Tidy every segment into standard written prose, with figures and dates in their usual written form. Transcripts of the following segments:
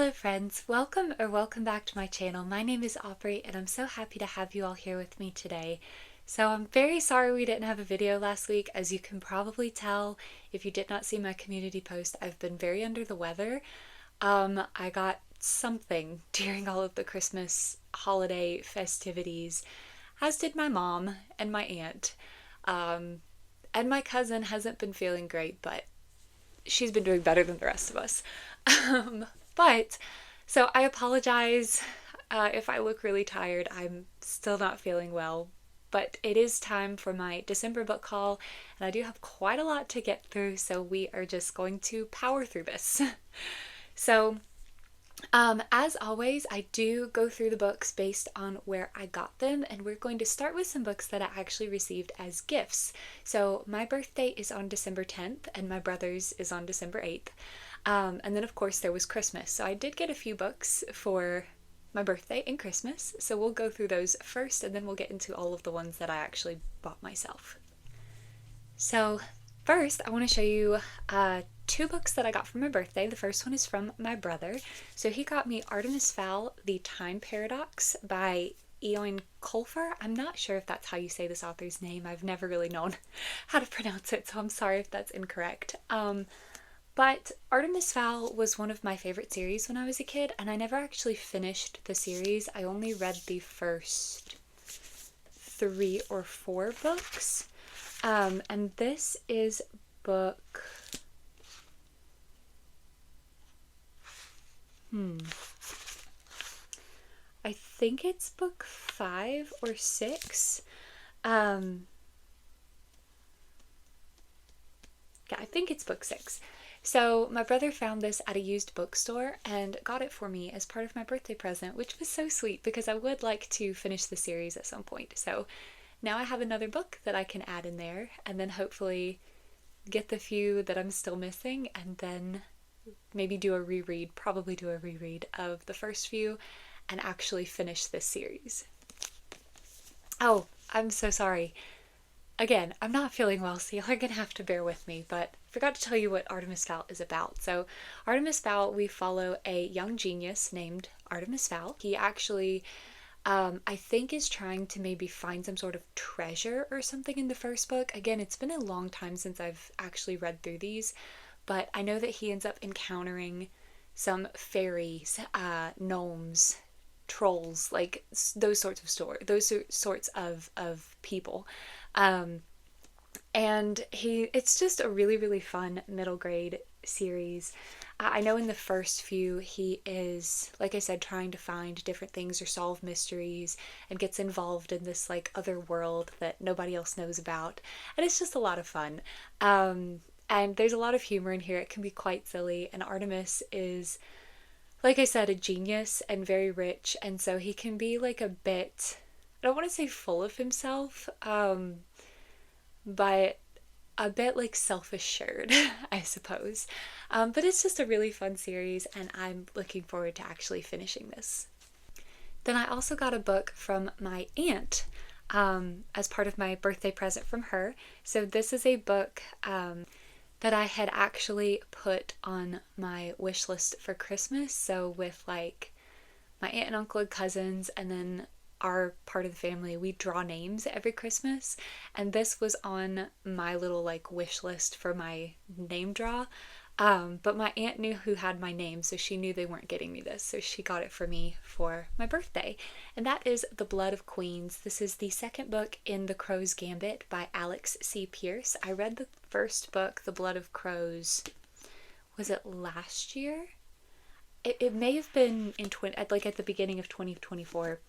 Hello friends, welcome back to my channel. My name is Aubrey and I'm so happy to have you all here with me today. So I'm very sorry we didn't have a video last week. As you can probably tell if you did not see my community post, I've been very under the weather. I got something during all of the Christmas holiday festivities, as did my mom and my aunt. And my cousin hasn't been feeling great, but she's been doing better than the rest of us. Um, but so I apologize if I look really tired. I'm still not feeling well, but it is time for my December book haul, and I do have quite a lot to get through, so we are just going to power through this. So as always, I do go through the books based on where I got them, and we're going to start with some books that I actually received as gifts. So my birthday is on December 10th, and my brother's is on December 8th. And then of course there was Christmas. So I did get a few books for my birthday and Christmas. So we'll go through those first, and then we'll get into all of the ones that I actually bought myself. So first, I want to show you two books that I got for my birthday. The first one is from my brother. So he got me Artemis Fowl, The Time Paradox by Eoin Colfer. I'm not sure if that's how you say this author's name. I've never really known how to pronounce it, so I'm sorry if that's incorrect. But Artemis Fowl was one of my favorite series when I was a kid, and I never actually finished the series. I only read the first 3 or 4 books. And this is book... I think it's book 5 or 6. Yeah, I think it's book 6. So my brother found this at a used bookstore and got it for me as part of my birthday present, which was so sweet because I would like to finish the series at some point. So now I have another book that I can add in there, and then hopefully get the few that I'm still missing, and then maybe do a reread, probably do a reread of the first few and actually finish this series. Oh, I'm so sorry. Again, I'm not feeling well, so y'all are gonna have to bear with me, but I forgot to tell you what Artemis Fowl is about. So Artemis Fowl, we follow a young genius named Artemis Fowl. He actually, I think, is trying to maybe find some sort of treasure or something in the first book. Again, it's been a long time since I've actually read through these, but I know that he ends up encountering some fairies, gnomes, trolls, like those sorts of people. And it's just a really, really fun middle grade series. I know in the first few he is, like I said, trying to find different things or solve mysteries, and gets involved in this like other world that nobody else knows about, and it's just a lot of fun. And there's a lot of humor in here. It can be quite silly, and Artemis is, like I said, a genius and very rich, and so he can be like a bit, I don't want to say full of himself, but a bit like self-assured, I suppose. But it's just a really fun series, and I'm looking forward to actually finishing this. Then I also got a book from my aunt as part of my birthday present from her. So this is a book that I had actually put on my wish list for Christmas. So with like my aunt and uncle and cousins, and then our part of the family, we draw names every Christmas, and this was on my little like wish list for my name draw. But my aunt knew who had my name, so she knew they weren't getting me this, so she got it for me for my birthday. And that is The Blood of Queens. This is the second book in The Crow's Gambit by Alex C. Pierce. I read the first book, The Blood of Crows, was it last year? It may have been in like at the beginning of 2024.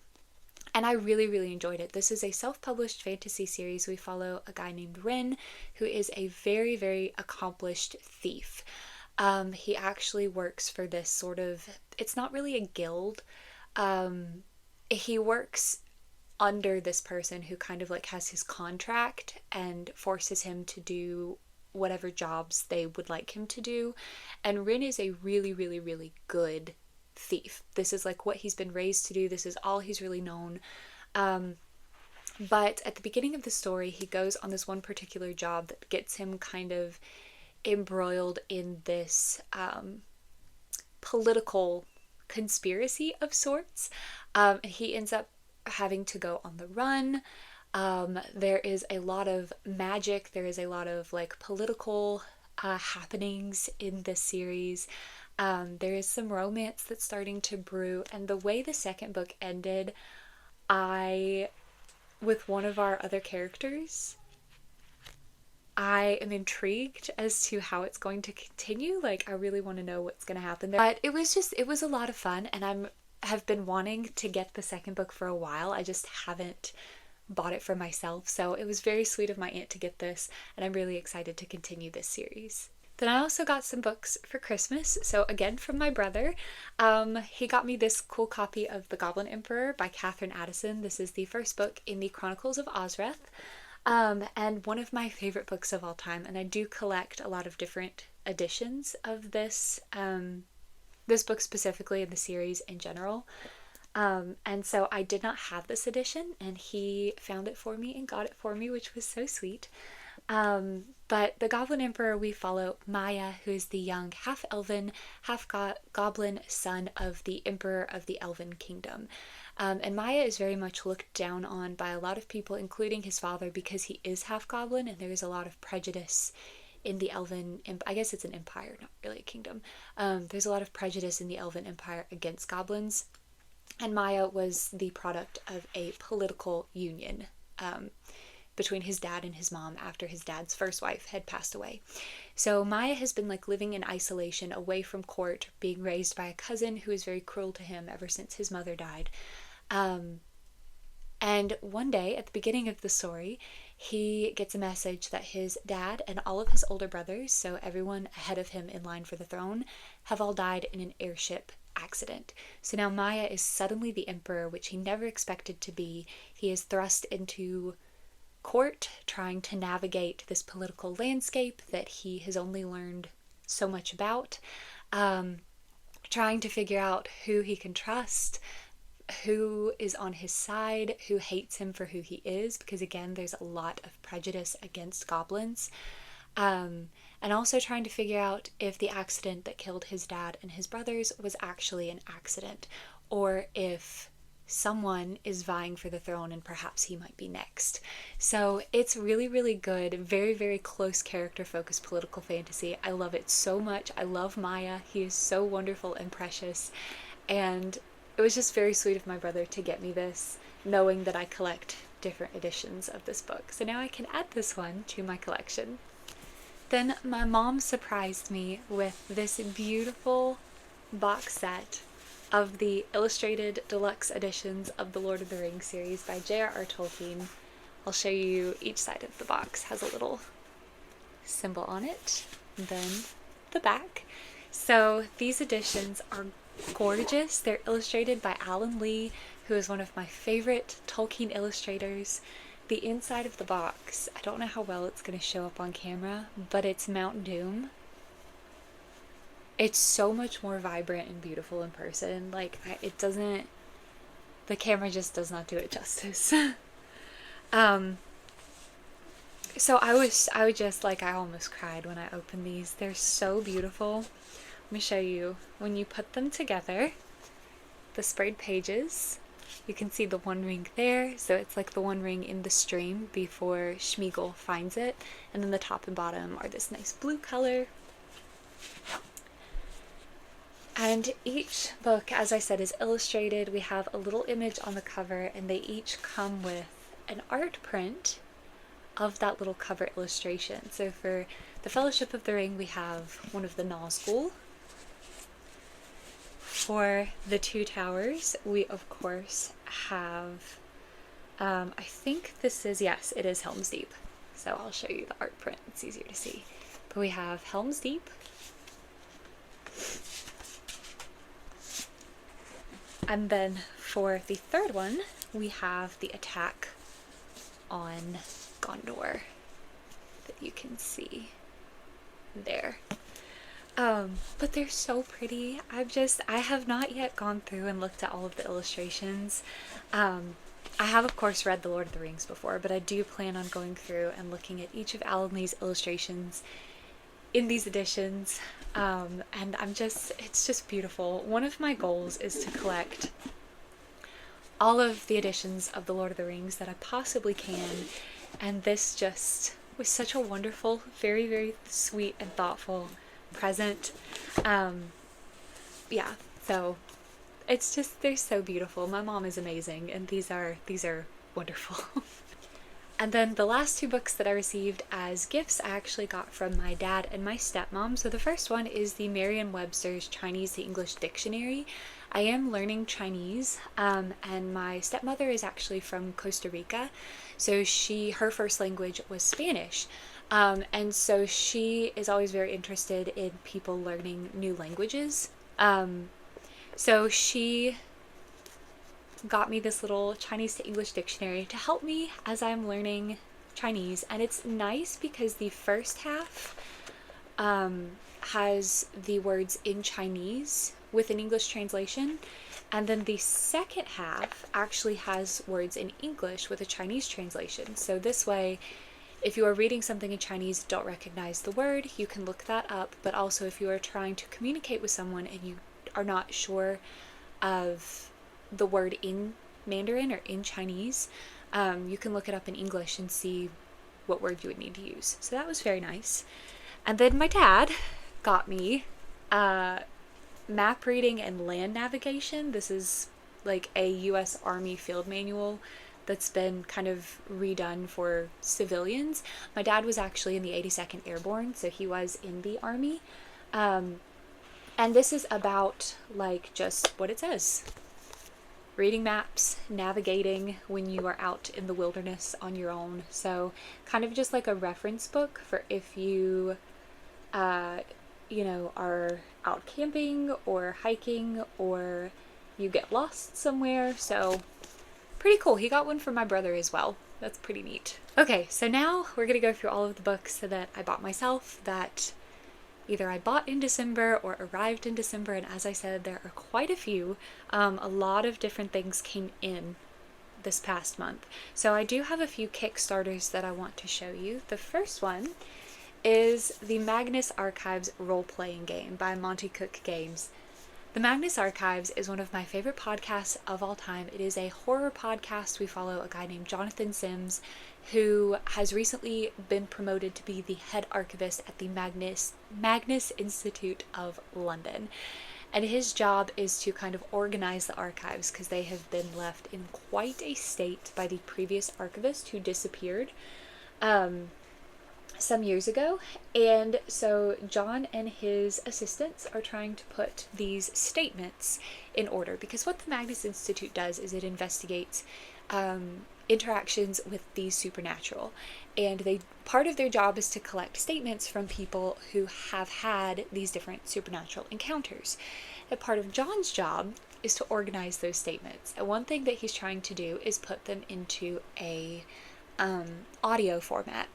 And I really, really enjoyed it. This is a self-published fantasy series. We follow a guy named Ren, who is a very, very accomplished thief. He actually works for this sort of, it's not really a guild. He works under this person who kind of like has his contract and forces him to do whatever jobs they would like him to do. And Ren is a really, really, really good thief. This is like what he's been raised to do. This is all he's really known. But at the beginning of the story, he goes on this one particular job that gets him kind of embroiled in this political conspiracy of sorts. He ends up having to go on the run. There is a lot of magic. There is a lot of like political happenings in this series. There is some romance that's starting to brew, and the way the second book ended, with one of our other characters, I am intrigued as to how it's going to continue. Like, I really want to know what's going to happen there. But it was a lot of fun, and have been wanting to get the second book for a while. I just haven't bought it for myself. So it was very sweet of my aunt to get this, and I'm really excited to continue this series. Then I also got some books for Christmas. So again, from my brother. He got me this cool copy of The Goblin Emperor by Catherine Addison. This is the first book in the Chronicles of Ozreth. And one of my favorite books of all time. And I do collect a lot of different editions of this, this book specifically, and the series in general. And so I did not have this edition, and he found it for me and got it for me, which was so sweet. But the Goblin Emperor, we follow Maya, who is the young half-elven, half-goblin son of the Emperor of the Elven Kingdom. And Maya is very much looked down on by a lot of people, including his father, because he is half-goblin, and there is a lot of prejudice in the Elven, I guess it's an empire, not really a kingdom. There's a lot of prejudice in the Elven Empire against goblins, and Maya was the product of a political union between his dad and his mom after his dad's first wife had passed away. So Maya has been like living in isolation away from court, being raised by a cousin who is very cruel to him ever since his mother died. And one day at the beginning of the story, he gets a message that his dad and all of his older brothers, so everyone ahead of him in line for the throne, have all died in an airship accident. So now Maya is suddenly the emperor, which he never expected to be. He is thrust into court, trying to navigate this political landscape that he has only learned so much about, trying to figure out who he can trust, who is on his side, who hates him for who he is, because again, there's a lot of prejudice against goblins, and also trying to figure out if the accident that killed his dad and his brothers was actually an accident, or if someone is vying for the throne and perhaps he might be next. So it's really, really good, very, very close character-focused political fantasy. I love it so much. I love Maya. He is so wonderful and precious, and it was just very sweet of my brother to get me this, knowing that I collect different editions of this book. So now I can add this one to my collection. Then my mom surprised me with this beautiful box set of the illustrated deluxe editions of the Lord of the Rings series by J.R.R. Tolkien. I'll show you each side of the box. Has a little symbol on it, and then the back. So these editions are gorgeous. They're illustrated by Alan Lee, who is one of my favorite Tolkien illustrators. The inside of the box, I don't know how well it's going to show up on camera, but it's Mount Doom. It's so much more vibrant and beautiful in person. Like, the camera just does not do it justice. So I almost cried when I opened these. They're so beautiful. Let me show you. When you put them together, the sprayed pages, you can see the One Ring there. So it's like the One Ring in the stream before Sméagol finds it. And then the top and bottom are this nice blue color. And each book, as I said, is illustrated. We have a little image on the cover, and they each come with an art print of that little cover illustration. So for the Fellowship of the Ring, we have one of the Nazgul. For the Two Towers, we of course have, I think this is, yes, it is Helm's Deep. So I'll show you the art print, it's easier to see. But we have Helm's Deep. And then for the third one, we have the attack on Gondor that you can see there. But they're so pretty. I have not yet gone through and looked at all of the illustrations. I have of course read The Lord of the Rings before, but I do plan on going through and looking at each of Alan Lee's illustrations in these editions. And it's just beautiful. One of my goals is to collect all of the editions of The Lord of the Rings that I possibly can, and this just was such a wonderful, very, very sweet and thoughtful present. Um, yeah, so it's just, they're so beautiful. My mom is amazing, and these are wonderful. And then the last two books that I received as gifts I actually got from my dad and my stepmom. So the first one is the Merriam-Webster's Chinese to English Dictionary. I am learning Chinese, and my stepmother is actually from Costa Rica, so her first language was Spanish. And so she is always very interested in people learning new languages. So she got me this little Chinese to English dictionary to help me as I'm learning Chinese. And it's nice because the first half has the words in Chinese with an English translation, and then the second half actually has words in English with a Chinese translation. So this way, if you are reading something in Chinese, don't recognize the word, you can look that up. But also, if you are trying to communicate with someone and you are not sure of the word in Mandarin or in Chinese, you can look it up in English and see what word you would need to use. So that was very nice. And then my dad got me map reading and land navigation. This is like a U.S. Army field manual that's been kind of redone for civilians. My dad was actually in the 82nd Airborne, so he was in the Army. And this is about like just what it says. Reading maps, navigating when you are out in the wilderness on your own. So kind of just like a reference book for if you, are out camping or hiking or you get lost somewhere. So pretty cool. He got one for my brother as well. That's pretty neat. Okay, so now we're going to go through all of the books that I bought myself that either I bought in December or arrived in December, and as I said, there are quite a few. A lot of different things came in this past month. So I do have a few Kickstarters that I want to show you. The first one is the Magnus Archives role-playing game by Monty Cook Games. The Magnus Archives is one of my favorite podcasts of all time. It is a horror podcast. We follow a guy named Jonathan Sims, who has recently been promoted to be the head archivist at the Magnus Institute of London. And his job is to kind of organize the archives because they have been left in quite a state by the previous archivist who disappeared some years ago. And so John and his assistants are trying to put these statements in order, because what the Magnus Institute does is it investigates interactions with the supernatural, and part of their job is to collect statements from people who have had these different supernatural encounters. And part of John's job is to organize those statements, and one thing that he's trying to do is put them into a audio format.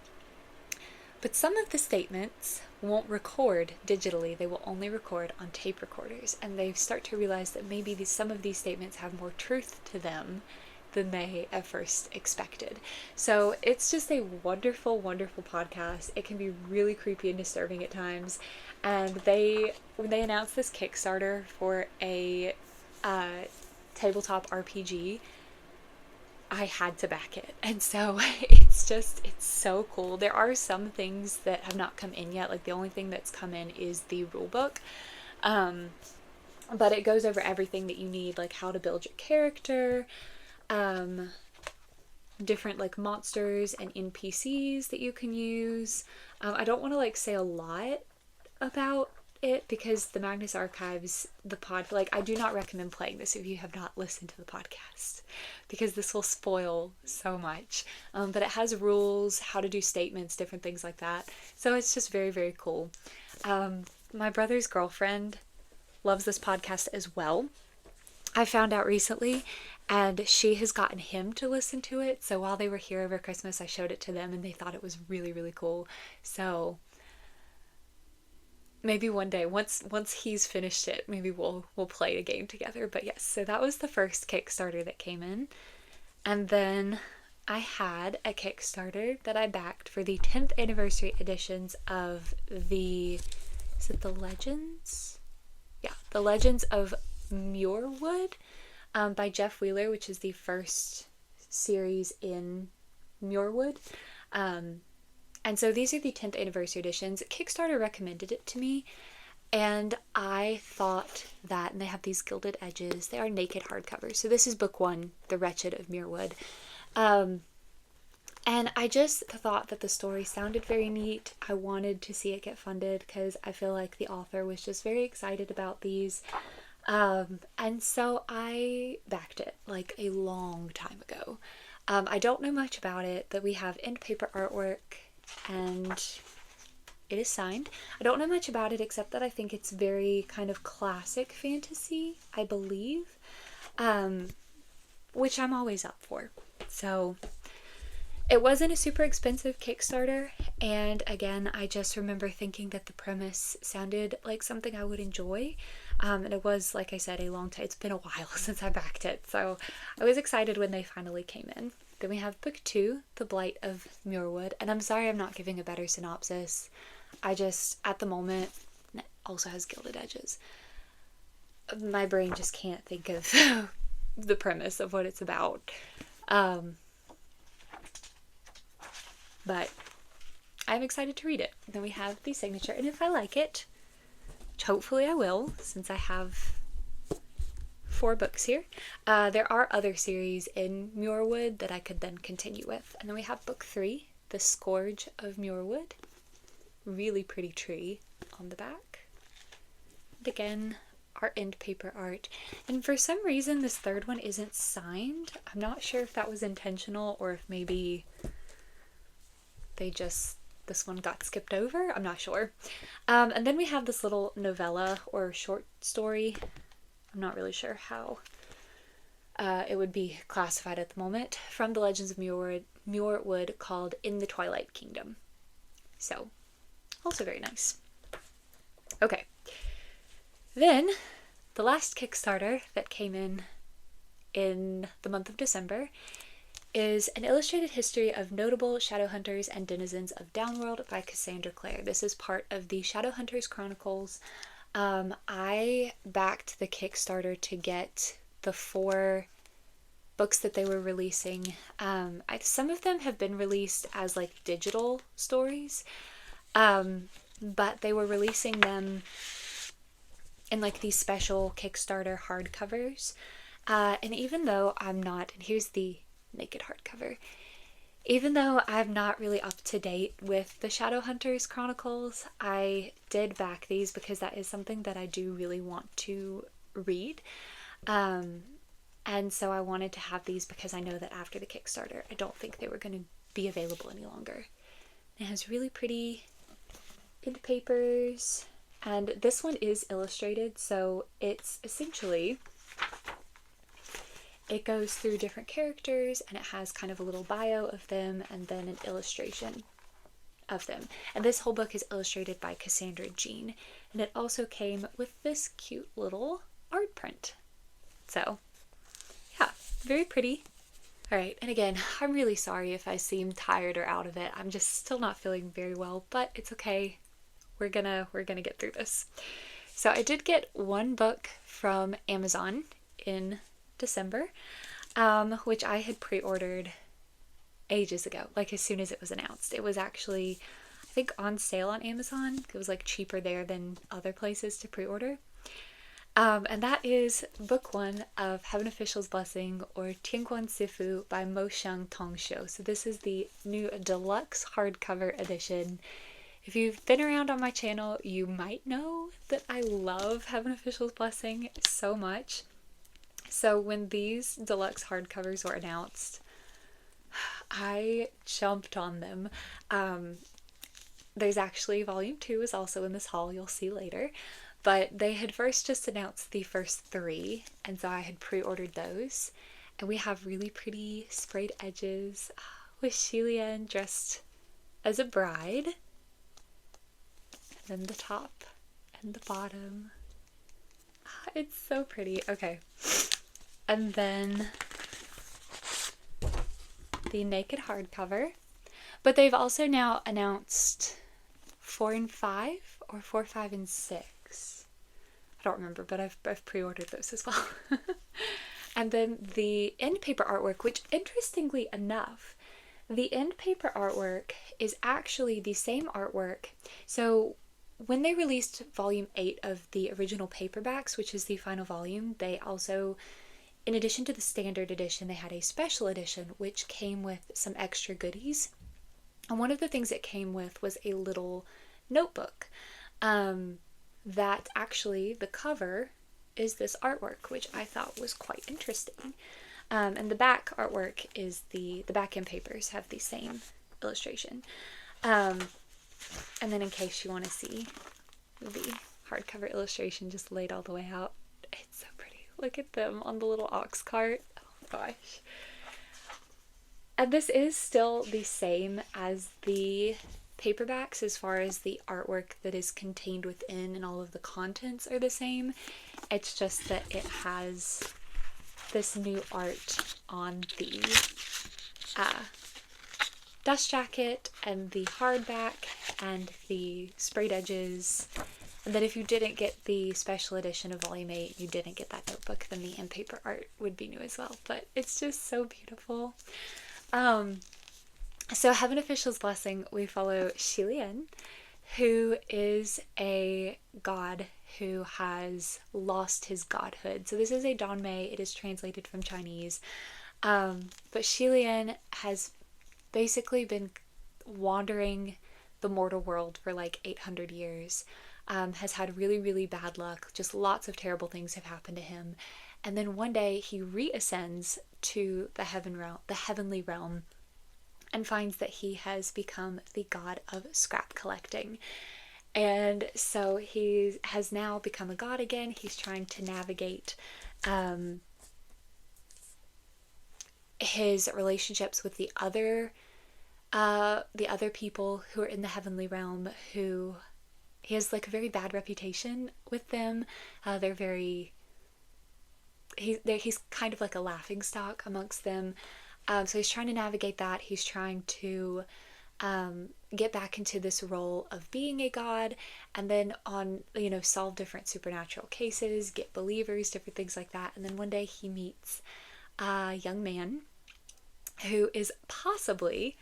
But some of the statements won't record digitally. They will only record on tape recorders, and they start to realize that maybe some of these statements have more truth to them than they at first expected. So it's just a wonderful, wonderful podcast. It can be really creepy and disturbing at times. And when they announced this Kickstarter for a tabletop RPG, I had to back it. And so it's so cool. There are some things that have not come in yet. Like the only thing that's come in is the rule book. But it goes over everything that you need, like how to build your character, different like monsters and NPCs that you can use. I don't want to like say a lot about it because the Magnus Archives, I do not recommend playing this if you have not listened to the podcast, because this will spoil so much. But it has rules, how to do statements, different things like that. So it's just very, very cool. My brother's girlfriend loves this podcast as well. I found out recently, and she has gotten him to listen to it. So while they were here over Christmas, I showed it to them, and they thought it was really, really cool. So maybe one day, once he's finished it, maybe we'll play a game together. But yes, so that was the first Kickstarter that came in. And then I had a Kickstarter that I backed for the 10th anniversary editions of the is it The Legends? Yeah, The Legends of Muirwood by Jeff Wheeler, which is the first series in Muirwood. And so these are the 10th anniversary editions. Kickstarter recommended it to me, and I thought that, and they have these gilded edges. They are naked hardcovers. So this is book 1, The Wretched of Muirwood. And I just thought that the story sounded very neat. I wanted to see it get funded because I feel like the author was just very excited about these. And so I backed it like a long time ago. I don't know much about it, but we have end paper artwork and it is signed. I don't know much about it except that I think it's very kind of classic fantasy, I believe, which I'm always up for. So it wasn't a super expensive Kickstarter, and again, I just remember thinking that the premise sounded like something I would enjoy, and it was, like I said, a long time. It's been a while since I backed it, so I was excited when they finally came in. Then we have book 2, The Blight of Muirwood, and I'm sorry I'm not giving a better synopsis. I just, at the moment, it also has gilded edges. My brain just can't think of the premise of what it's about. But I'm excited to read it. Then we have the signature, and if I like it, which hopefully I will, since I have 4 books here, there are other series in Muirwood that I could then continue with. And then we have book 3, The Scourge of Muirwood. Really pretty tree on the back. And again, our end paper art. And for some reason, this third one isn't signed. I'm not sure if that was intentional or if maybe this one got skipped over. I'm not sure. And then we have this little novella or short story. I'm not really sure how it would be classified at the moment, from the Legends of Muirwood, called In the Twilight Kingdom. So, also very nice. Okay. Then, the last Kickstarter that came in the month of December is An Illustrated History of Notable Shadowhunters and Denizens of Downworld by Cassandra Clare. This is part of the Shadowhunters Chronicles. I backed the Kickstarter to get the 4 books that they were releasing. Some of them have been released as like digital stories, but they were releasing them in like these special Kickstarter hardcovers. And even though I'm not, and here's the naked hardcover, even though I'm not really up to date with the Shadowhunters Chronicles, I did back these because that is something that I do really want to read. And so I wanted to have these because I know that after the Kickstarter, I don't think they were going to be available any longer. It has really pretty end papers, and this one is illustrated, so it's essentially, it goes through different characters and it has kind of a little bio of them and then an illustration of them. And this whole book is illustrated by Cassandra Jean, and it also came with this cute little art print. So yeah, very pretty. Alright, and again, I'm really sorry if I seem tired or out of it. I'm just still not feeling very well, but it's okay. We're gonna get through this. So I did get 1 book from Amazon in December, which I had pre-ordered ages ago, like as soon as it was announced. It was actually, I think, on sale on Amazon. It was like cheaper there than other places to pre-order. And that is book 1 of Heaven Official's Blessing, or Tianguan Sifu by Mo Xiang Tongshu. So this is the new deluxe hardcover edition. If you've been around on my channel, you might know that I love Heaven Official's Blessing so much. So when these deluxe hardcovers were announced, I jumped on them. There's actually volume 2 is also in this haul, you'll see later. But they had first just announced the first 3, and so I had pre-ordered those. And we have really pretty sprayed edges with Xilian dressed as a bride. And then the top and the bottom. It's so pretty. Okay. And then the naked hardcover. But they've also now announced 4 and 5, or 4, 5, and 6. I don't remember, but I've pre-ordered those as well. And then the end paper artwork, which interestingly enough, the end paper artwork is actually the same artwork. So when they released volume 8 of the original paperbacks, which is the final volume, they also, in addition to the standard edition, they had a special edition which came with some extra goodies. And one of the things it came with was a little notebook that actually the cover is this artwork, which I thought was quite interesting. And the back artwork is the back end papers have the same illustration. And then in case you want to see the hardcover illustration just laid all the way out, it's so pretty. Look at them on the little ox cart. Oh gosh. And this is still the same as the paperbacks as far as the artwork that is contained within, and all of the contents are the same. It's just that it has this new art on the dust jacket and the hardback and the sprayed edges. And then if you didn't get the special edition of volume 8, you didn't get that notebook, then the end paper art would be new as well. But it's just so beautiful. So Heaven Official's Blessing, we follow Shilian, who is a god who has lost his godhood. So this is a Danmei. It is translated from Chinese. But Shilian has basically been wandering the mortal world for like 800 years. Has had really, really bad luck. Just lots of terrible things have happened to him. And then one day he reascends to the heavenly realm, and finds that he has become the god of scrap collecting. And so he has now become a god again. He's trying to navigate his relationships with the other people who are in the heavenly realm, who he has like a very bad reputation with them. He's kind of like a laughingstock amongst them. So he's trying to navigate that. He's trying to get back into this role of being a god, and then solve different supernatural cases, get believers, different things like that. And then one day he meets a young man who is possibly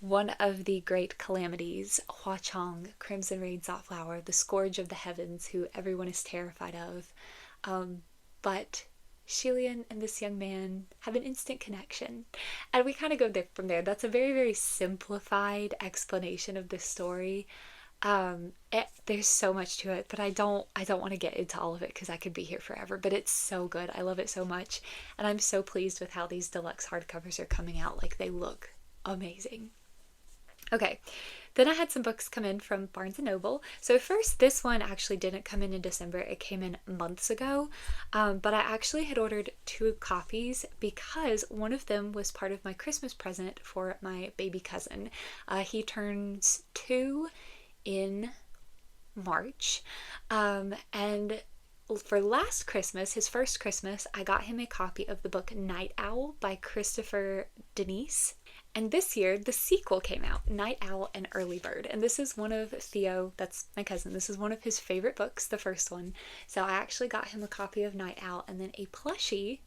one of the great calamities, Hua Chang, Crimson Rain Flower, the scourge of the heavens, who everyone is terrified of. But Shilian and this young man have an instant connection, and we kind of go there from there. That's a very, very simplified explanation of this story. There's so much to it, but I don't want to get into all of it because I could be here forever. But it's so good. I love it so much, and I'm so pleased with how these deluxe hardcovers are coming out. Like, they look amazing. Okay, then I had some books come in from Barnes & Noble. So first, this one actually didn't come in December. It came in months ago, but I actually had ordered 2 copies because one of them was part of my Christmas present for my baby cousin. He turns 2 in March, and for last Christmas, his first Christmas, I got him a copy of the book Night Owl by Christopher Denise. And this year, the sequel came out, Night Owl and Early Bird. And this is one of Theo, that's my cousin, this is one of his favorite books, the first one. So I actually got him a copy of Night Owl and then a plushie,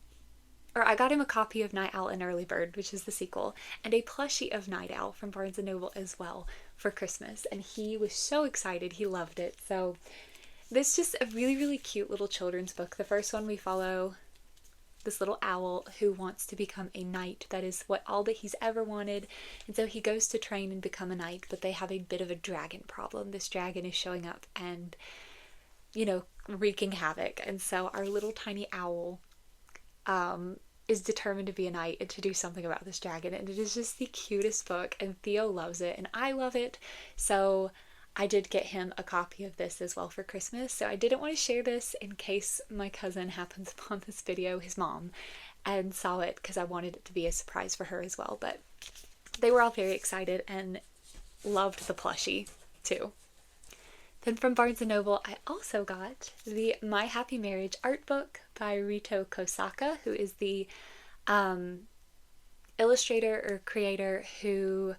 or I got him a copy of Night Owl and Early Bird, which is the sequel, and a plushie of Night Owl from Barnes & Noble as well for Christmas. And he was so excited, he loved it. So this is just a really, really cute little children's book. The first one, we follow this little owl who wants to become a knight. That is all that he's ever wanted. And so he goes to train and become a knight, but they have a bit of a dragon problem. This dragon is showing up and, wreaking havoc. And so our little tiny owl is determined to be a knight and to do something about this dragon. And it is just the cutest book, and Theo loves it and I love it. So I did get him a copy of this as well for Christmas. So I didn't want to share this in case my cousin happens upon this video, his mom, and saw it, because I wanted it to be a surprise for her as well. But they were all very excited and loved the plushie too. Then from Barnes & Noble, I also got the My Happy Marriage art book by Rito Kosaka, who is the illustrator or creator who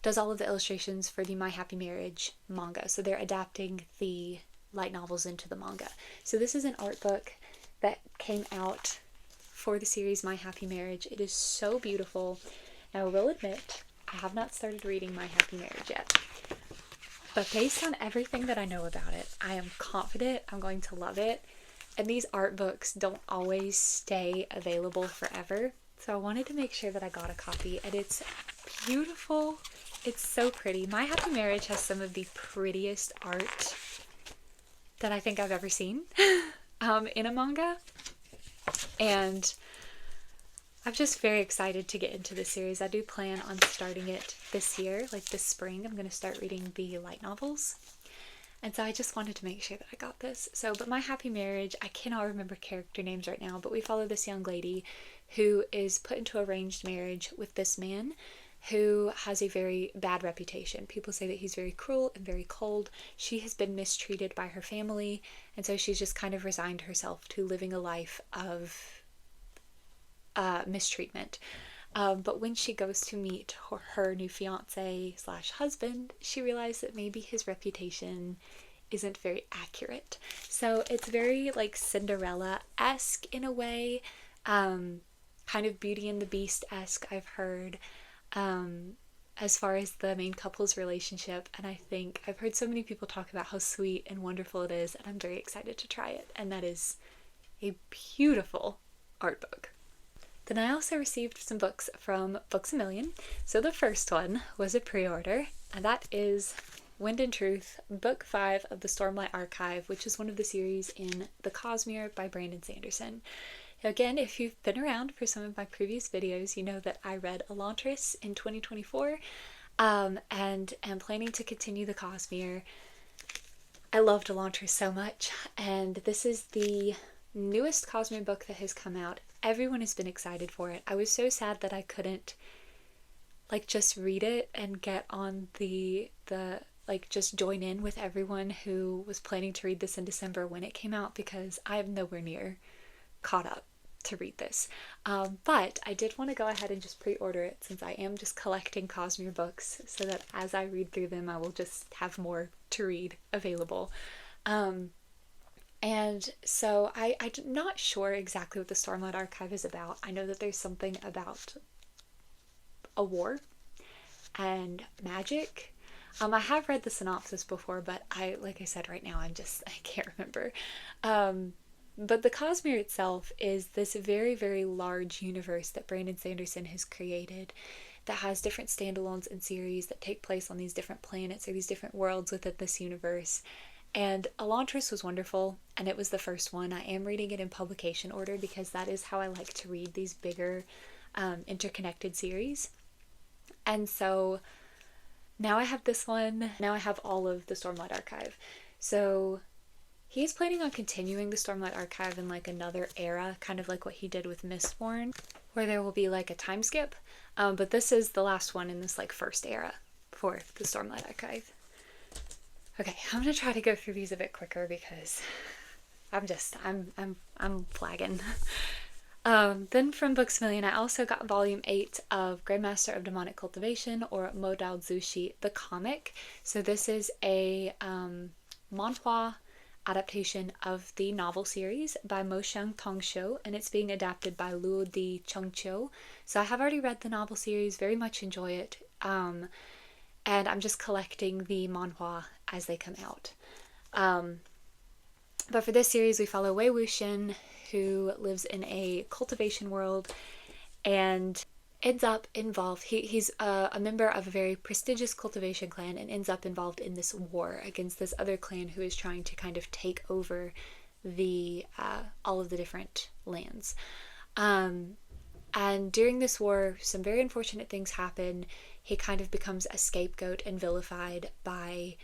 does all of the illustrations for the My Happy Marriage manga. So they're adapting the light novels into the manga. So this is an art book that came out for the series My Happy Marriage. It is so beautiful. Now, I will admit, I have not started reading My Happy Marriage yet. But based on everything that I know about it, I am confident I'm going to love it. And these art books don't always stay available forever. So I wanted to make sure that I got a copy. And it's beautiful. It's so pretty. My Happy Marriage has some of the prettiest art that I think I've ever seen in a manga. And I'm just very excited to get into this series. I do plan on starting it this year, like this spring. I'm going to start reading the light novels. And so I just wanted to make sure that I got this. But My Happy Marriage, I cannot remember character names right now, but we follow this young lady who is put into arranged marriage with this man who has a very bad reputation. People say that he's very cruel and very cold. She has been mistreated by her family, and so she's just kind of resigned herself to living a life of mistreatment. But when she goes to meet her new fiance slash husband, she realizes that maybe his reputation isn't very accurate. So it's very like Cinderella-esque in a way, kind of Beauty and the Beast-esque, I've heard, as far as the main couple's relationship. And I think I've heard so many people talk about how sweet and wonderful it is, and I'm very excited to try it. And that is a beautiful art book. Then I also received some books from Books A Million. So the first one was a pre-order, and that is Wind and Truth, Book 5 of the Stormlight Archive, which is one of the series in The Cosmere by Brandon Sanderson. Again, if you've been around for some of my previous videos, you know that I read Elantris in 2024, and am planning to continue The Cosmere. I loved Elantris so much, and this is the newest Cosmere book that has come out. Everyone has been excited for it. I was so sad that I couldn't like just read it and get on the like just join in with everyone who was planning to read this in December when it came out, because I am nowhere near caught up to read this. But I did want to go ahead and just pre-order it, since I am just collecting Cosmere books, so that as I read through them I will just have more to read available. And so I'm not sure exactly what the Stormlight Archive is about. I know that there's something about a war and magic. I have read the synopsis before, but like I said, right now I can't remember. But the Cosmere itself is this very, very large universe that Brandon Sanderson has created, that has different standalones and series that take place on these different planets or these different worlds within this universe. And Elantris was wonderful, and it was the first one. I am reading it in publication order because that is how I like to read these bigger interconnected series. And so now I have this one. Now I have all of the Stormlight Archive. So he's planning on continuing the Stormlight Archive in like another era, kind of like what he did with Mistborn, where there will be like a time skip. But this is the last one in this like first era for the Stormlight Archive. Okay, I'm gonna try to go through these a bit quicker because I'm flagging. Then from Books A Million, I also got volume 8 of Grandmaster of Demonic Cultivation, or Modao Zushi, the comic. So this is a manhwa adaptation of the novel series by Moshang Tongsho, and it's being adapted by Luo Di Chengqiu. So I have already read the novel series, very much enjoy it. And I'm just collecting the manhwa as they come out. But for this series, we follow Wei Wuxian, who lives in a cultivation world and ends up involved. He's a member of a very prestigious cultivation clan and ends up involved in this war against this other clan who is trying to kind of take over the all of the different lands. And during this war, some very unfortunate things happen. He kind of becomes a scapegoat and vilified by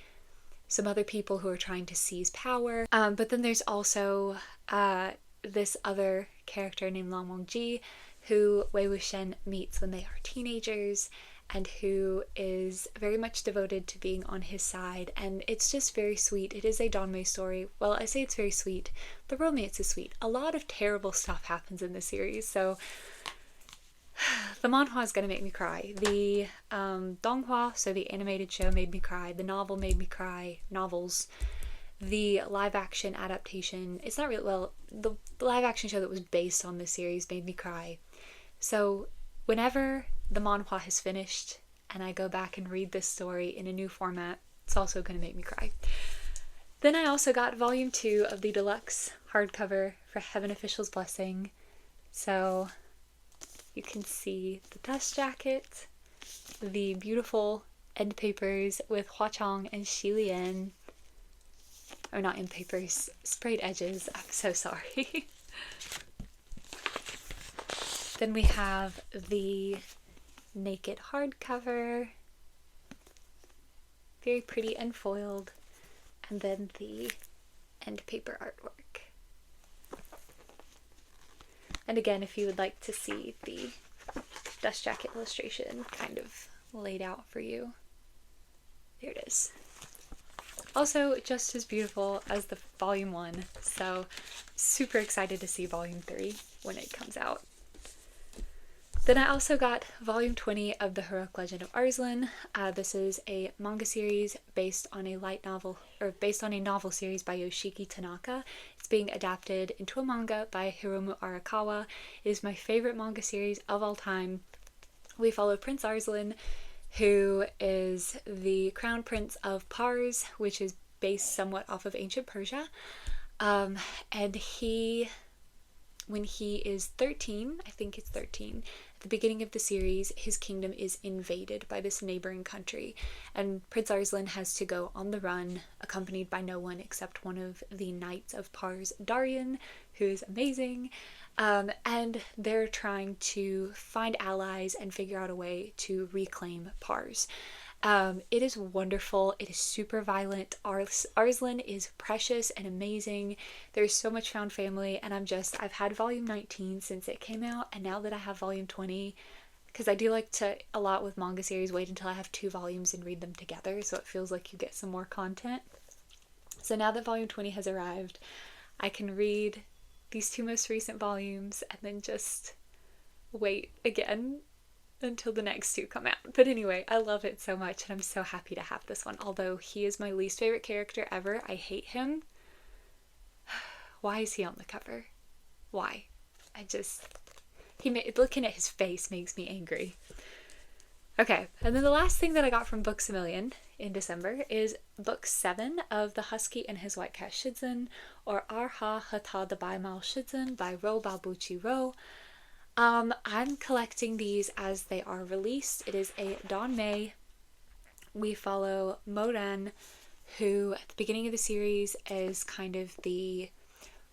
some other people who are trying to seize power. But then there's also this other character named Lan Wangji, who Wei Wuxian meets when they are teenagers, and who is very much devoted to being on his side. And it's just very sweet. It is a Danmei story. Well, I say it's very sweet. The romance is sweet. A lot of terrible stuff happens in this series, so the manhwa is gonna make me cry. The donghua, so the animated show, made me cry. The novel made me cry. Novels. The live action adaptation, it's not really, well, the live action show that was based on this series made me cry. So whenever the manhwa has finished and I go back and read this story in a new format, it's also going to make me cry. Then I also got volume 2 of the deluxe hardcover for Heaven Official's Blessing. So you can see the dust jacket, the beautiful end papers with Hua Chong and Xi Lian. Or not end papers, sprayed edges. I'm so sorry. Then we have the naked hardcover. Very pretty and foiled. And then the end paper artwork. And again, if you would like to see the dust jacket illustration kind of laid out for you, there it is. Also just as beautiful as the volume 1, so super excited to see volume 3 when it comes out. Then I also got volume 20 of The Heroic Legend of Arslan. This is a manga series based on a light novel, or based on a novel series by Yoshiki Tanaka. It's being adapted into a manga by Hiromu Arakawa. It is my favorite manga series of all time. We follow Prince Arslan, who is the crown prince of Pars, which is based somewhat off of ancient Persia. And when he is 13, I think it's 13, at the beginning of the series, his kingdom is invaded by this neighboring country. And Prince Arslan has to go on the run, accompanied by no one except one of the knights of Pars, Daryan, who is amazing. And they're trying to find allies and figure out a way to reclaim Pars. It is wonderful. It is super violent. Arslan is precious and amazing. There's so much found family, and I've had volume 19 since it came out, and now that I have volume 20, because I do like to, a lot with manga series, wait until I have 2 volumes and read them together, so it feels like you get some more content. So now that volume 20 has arrived, I can read these 2 most recent volumes and then just wait again until the next 2 come out. But anyway, I love it so much, and I'm so happy to have this one. Although he is my least favorite character ever. I hate him. Why is he on the cover? Why? Looking at his face makes me angry. Okay, and then the last thing that I got from Books A Million in December is book 7 of The Husky and His White Cat Shizen, or Arha Hata the Baimal Shizen by Ro Babuchi Ro. I'm collecting these as they are released. It is a Danmei. We follow Moran, who at the beginning of the series is kind of the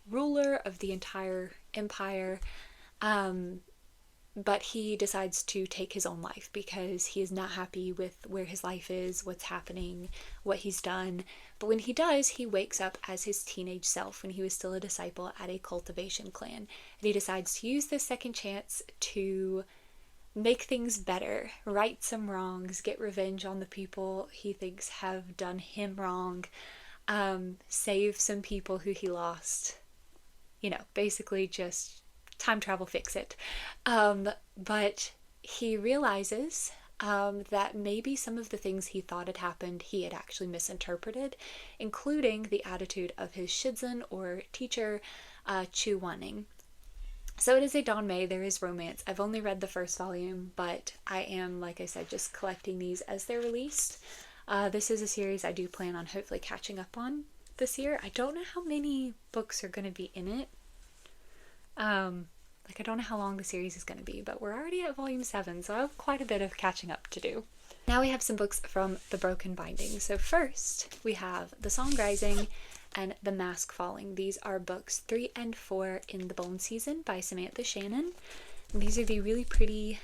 ruler of the entire empire, but he decides to take his own life because he is not happy with where his life is, what's happening, what he's done. But when he does, he wakes up as his teenage self when he was still a disciple at a cultivation clan. And he decides to use this second chance to make things better, right some wrongs, get revenge on the people he thinks have done him wrong, save some people who he lost. You know, basically just time travel, fix it. But he realizes that maybe some of the things he thought had happened he had actually misinterpreted, including the attitude of his shizen, or teacher, Chu Wanning. So it is a Danmei, there is romance. I've only read the first volume, but I am, like I said, just collecting these as they're released. This is a series I do plan on hopefully catching up on this year. I don't know how many books are going to be in it. I don't know how long the series is going to be, but we're already at volume 7, so I have quite a bit of catching up to do. Now we have some books from The Broken Binding. So first we have The Song Rising and The Mask Falling. These are books 3 and 4 in the Bone Season by Samantha Shannon. And these are the really pretty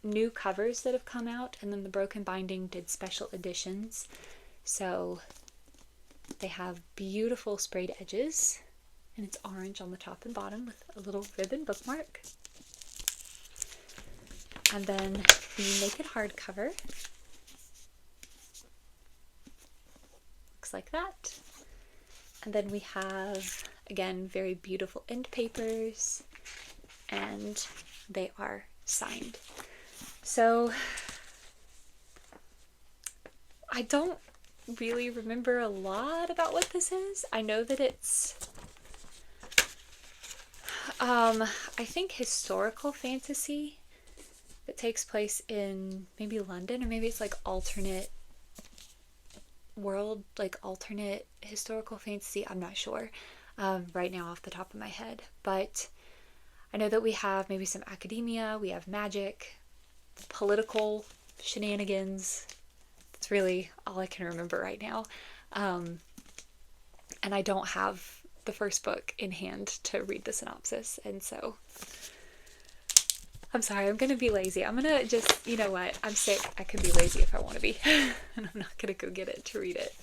new covers that have come out, and then The Broken Binding did special editions. So they have beautiful sprayed edges, and it's orange on the top and bottom with a little ribbon bookmark. And then the naked hardcover looks like that. And then we have, again, very beautiful end papers, and they are signed. So I don't really remember a lot about what this is. I know that it's I think historical fantasy that takes place in maybe London, or maybe it's like alternate world, like alternate historical fantasy. I'm not sure right now off the top of my head, but I know that we have maybe some academia, we have magic, political shenanigans. That's really all I can remember right now. And I don't have the first book in hand to read the synopsis, and so I'm sorry, I'm gonna be lazy. I'm gonna just, you know what, I'm sick. I can be lazy if I want to be, and I'm not gonna go get it to read it.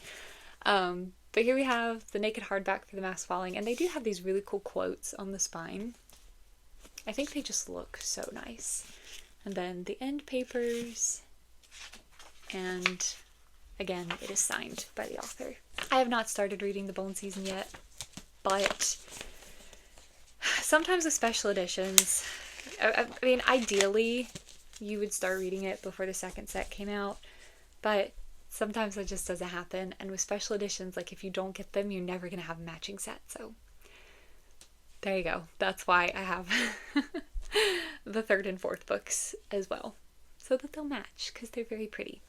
But here we have the naked hardback for the mask falling, and they do have these really cool quotes on the spine. I think they just look so nice. And then the end papers, and again, it is signed by the author. I have not started reading the Bone season yet, but sometimes with special editions, I mean, ideally, you would start reading it before the second set came out, but sometimes that just doesn't happen. And with special editions, like if you don't get them, you're never going to have a matching set. So there you go. That's why I have the third and fourth books as well, so that they'll match, because they're very pretty.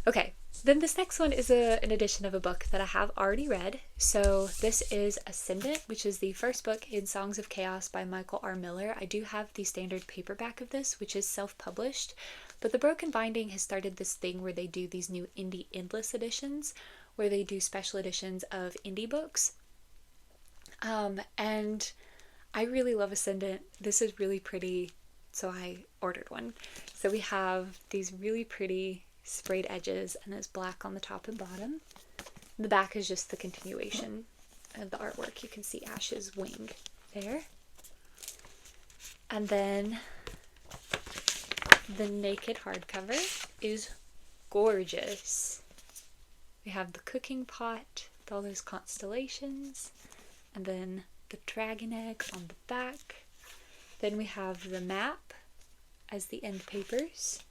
Okay, then this next one is an edition of a book that I have already read. So this is Ascendant, which is the first book in Songs of Chaos by Michael R. Miller. I do have the standard paperback of this, which is self-published, but the Broken Binding has started this thing where they do these new indie endless editions, where they do special editions of indie books. And I really love Ascendant. This is really pretty, so I ordered one. So we have these really pretty sprayed edges, and it's black on the top and bottom. The back is just the continuation of the artwork. You can see Ash's wing there. And then the naked hardcover is gorgeous. We have the cooking pot with all those constellations, and then the dragon egg on the back. Then we have the map as the end papers,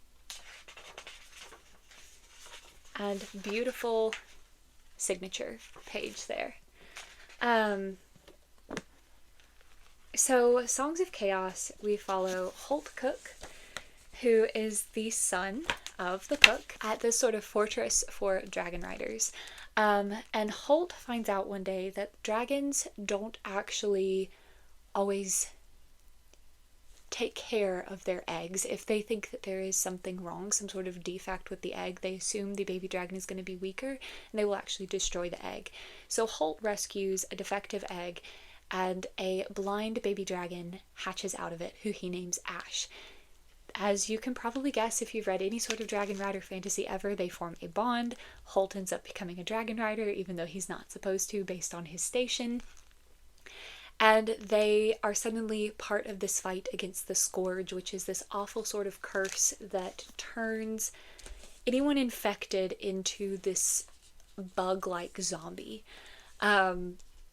and beautiful signature page there. So Songs of Chaos, we follow Holt Cook, who is the son of the cook at this sort of fortress for dragon riders. And Holt finds out one day that dragons don't actually always take care of their eggs. If they think that there is something wrong, some sort of defect with the egg, they assume the baby dragon is going to be weaker, and they will actually destroy the egg. So Holt rescues a defective egg, and a blind baby dragon hatches out of it, who he names Ash. As you can probably guess, if you've read any sort of dragon rider fantasy ever, they form a bond. Holt ends up becoming a dragon rider, even though he's not supposed to, based on his station. And they are suddenly part of this fight against the Scourge, which is this awful sort of curse that turns anyone infected into this bug-like zombie.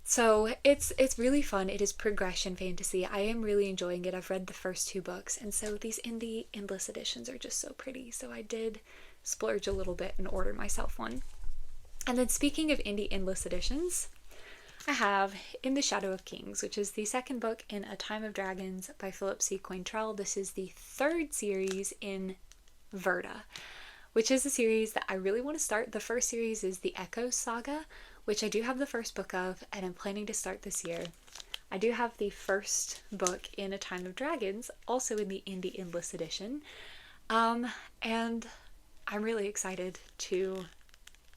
So it's really fun. It is progression fantasy. I am really enjoying it. I've read the first two books, and so these indie endless editions are just so pretty. So I did splurge a little bit and order myself one. And then speaking of indie endless editions, I have In the Shadow of Kings, which is the second book in A Time of Dragons by Philip C. Quaintrell. This is the third series in Verda, which is a series that I really want to start. The first series is the Echoes Saga, which I do have the first book of, and I'm planning to start this year. I do have the first book in A Time of Dragons, also in the Indie Endless edition, and I'm really excited to